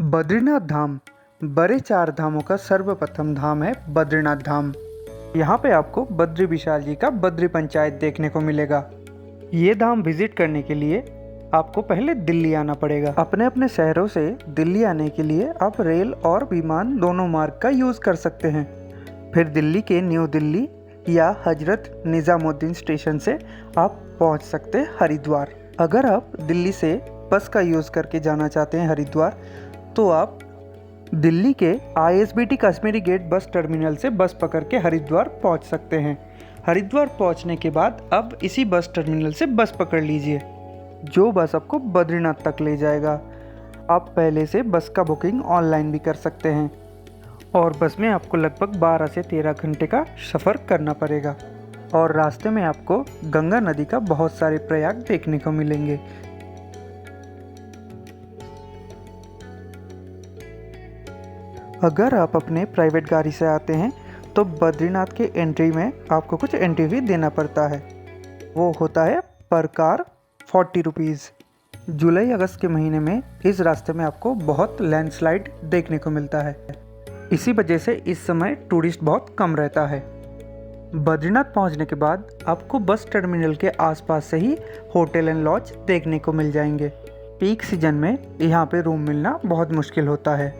बद्रीनाथ धाम बड़े चार धामों का सर्वप्रथम धाम है बद्रीनाथ धाम। यहाँ पे आपको बद्री विशाल जी का बद्री पंचायत देखने को मिलेगा। ये धाम विजिट करने के लिए आपको पहले दिल्ली आना पड़ेगा। अपने अपने शहरों से दिल्ली आने के लिए आप रेल और विमान दोनों मार्ग का यूज़ कर सकते हैं। फिर दिल्ली के न्यू दिल्ली या हजरत निज़ामुद्दीन स्टेशन से आप पहुँच सकते हैं हरिद्वार। अगर आप दिल्ली से बस का यूज़ करके जाना चाहते हैं हरिद्वार, तो आप दिल्ली के ISBT Kashmere Gate bus terminal से बस पकड़ के हरिद्वार पहुंच सकते हैं। हरिद्वार पहुंचने के बाद अब इसी बस टर्मिनल से बस पकड़ लीजिए, जो बस आपको बद्रीनाथ तक ले जाएगा। आप पहले से बस का बुकिंग ऑनलाइन भी कर सकते हैं और बस में आपको लगभग 12 से 13 घंटे का सफ़र करना पड़ेगा। और रास्ते में आपको गंगा नदी का बहुत सारे प्रयाग देखने को मिलेंगे। अगर आप अपने प्राइवेट गाड़ी से आते हैं तो बद्रीनाथ के एंट्री में आपको कुछ एंट्री फी देना पड़ता है। वो होता है पर कार 40 रुपीज़। जुलाई अगस्त के महीने में इस रास्ते में आपको बहुत लैंडस्लाइड देखने को मिलता है। इसी वजह से इस समय टूरिस्ट बहुत कम रहता है। बद्रीनाथ पहुंचने के बाद आपको बस टर्मिनल के आसपास से ही होटल एंड लॉज देखने को मिल जाएंगे। पीक सीजन में यहाँ पे रूम मिलना बहुत मुश्किल होता है,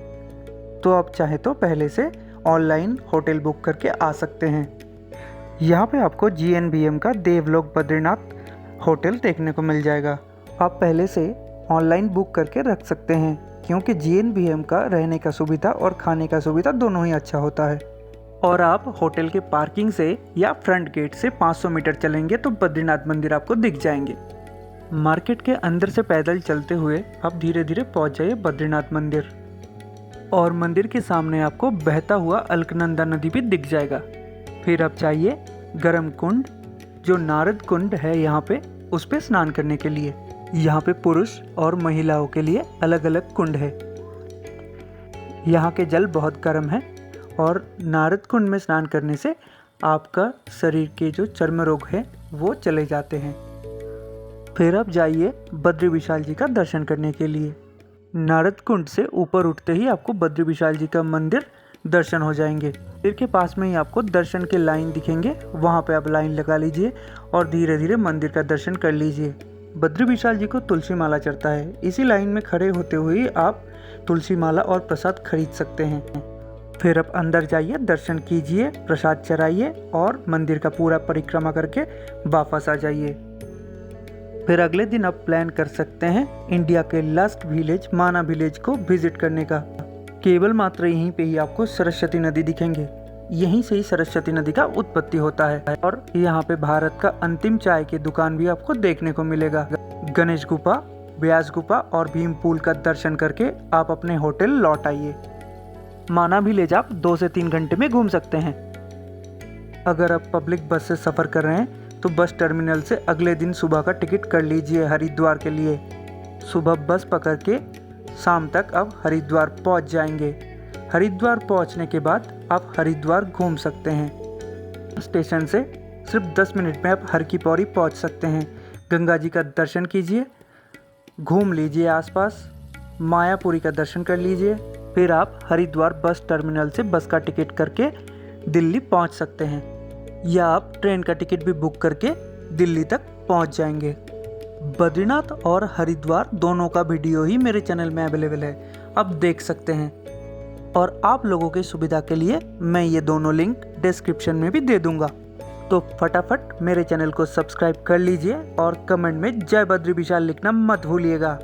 तो आप चाहे तो पहले से ऑनलाइन होटल बुक करके आ सकते हैं। यहाँ पे आपको GNBM का देवलोक बद्रीनाथ होटल देखने को मिल जाएगा। आप पहले से ऑनलाइन बुक करके रख सकते हैं, क्योंकि GNBM का रहने का सुविधा और खाने का सुविधा दोनों ही अच्छा होता है। और आप होटल के पार्किंग से या फ्रंट गेट से 500 मीटर चलेंगे तो बद्रीनाथ मंदिर आपको दिख जाएंगे। मार्केट के अंदर से पैदल चलते हुए आप धीरे धीरे पहुँच जाइए बद्रीनाथ मंदिर, और मंदिर के सामने आपको बहता हुआ अलकनंदा नदी भी दिख जाएगा। फिर आप चाहिए गर्म कुंड, जो नारद कुंड है यहाँ पे, उस पे स्नान करने के लिए। यहाँ पे पुरुष और महिलाओं के लिए अलग अलग कुंड है। यहाँ के जल बहुत गर्म है और नारद कुंड में स्नान करने से आपका शरीर के जो चर्म रोग है वो चले जाते हैं। फिर आप जाइए बद्री विशाल जी का दर्शन करने के लिए। नारद कुंड से ऊपर उठते ही आपको बद्री विशाल जी का मंदिर दर्शन हो जाएंगे। मंदिर के पास में ही आपको दर्शन के लाइन दिखेंगे, वहाँ पे आप लाइन लगा लीजिए और धीरे धीरे मंदिर का दर्शन कर लीजिए। बद्री विशाल जी को तुलसी माला चढ़ता है। इसी लाइन में खड़े होते हुए आप तुलसी माला और प्रसाद खरीद सकते हैं। फिर आप अंदर जाइए, दर्शन कीजिए, प्रसाद चढ़ाइए और मंदिर का पूरा परिक्रमा करके वापस आ जाइए। फिर अगले दिन आप प्लान कर सकते हैं इंडिया के लास्ट विलेज माना विलेज को विजिट करने का। केवल मात्र यहीं पे ही आपको सरस्वती नदी दिखेंगे। यहीं से ही सरस्वती नदी का उत्पत्ति होता है। और यहाँ पे भारत का अंतिम चाय की दुकान भी आपको देखने को मिलेगा। गणेश गुफा, व्यास गुफा और भीम पुल का दर्शन करके आप अपने होटल लौट आइए। माना विलेज आप 2 से 3 घंटे में घूम सकते हैं। अगर आप पब्लिक बस से सफ़र कर रहे हैं तो बस टर्मिनल से अगले दिन सुबह का टिकट कर लीजिए हरिद्वार के लिए। सुबह बस पकड़ के शाम तक आप हरिद्वार पहुंच जाएंगे। हरिद्वार पहुंचने के बाद आप हरिद्वार घूम सकते हैं। स्टेशन से सिर्फ 10 मिनट में आप हर की पौड़ी पहुंच सकते हैं। गंगा जी का दर्शन कीजिए, घूम लीजिए आसपास, मायापुरी का दर्शन कर लीजिए। फिर आप हरिद्वार बस टर्मिनल से बस का टिकट करके दिल्ली पहुंच सकते हैं, या आप ट्रेन का टिकट भी बुक करके दिल्ली तक पहुंच जाएंगे। बद्रीनाथ और हरिद्वार दोनों का वीडियो ही मेरे चैनल में अवेलेबल है, आप देख सकते हैं। और आप लोगों की सुविधा के लिए मैं ये दोनों लिंक डिस्क्रिप्शन में भी दे दूंगा। तो फटाफट मेरे चैनल को सब्सक्राइब कर लीजिए और कमेंट में जय बद्री विशाल लिखना मत भूलिएगा।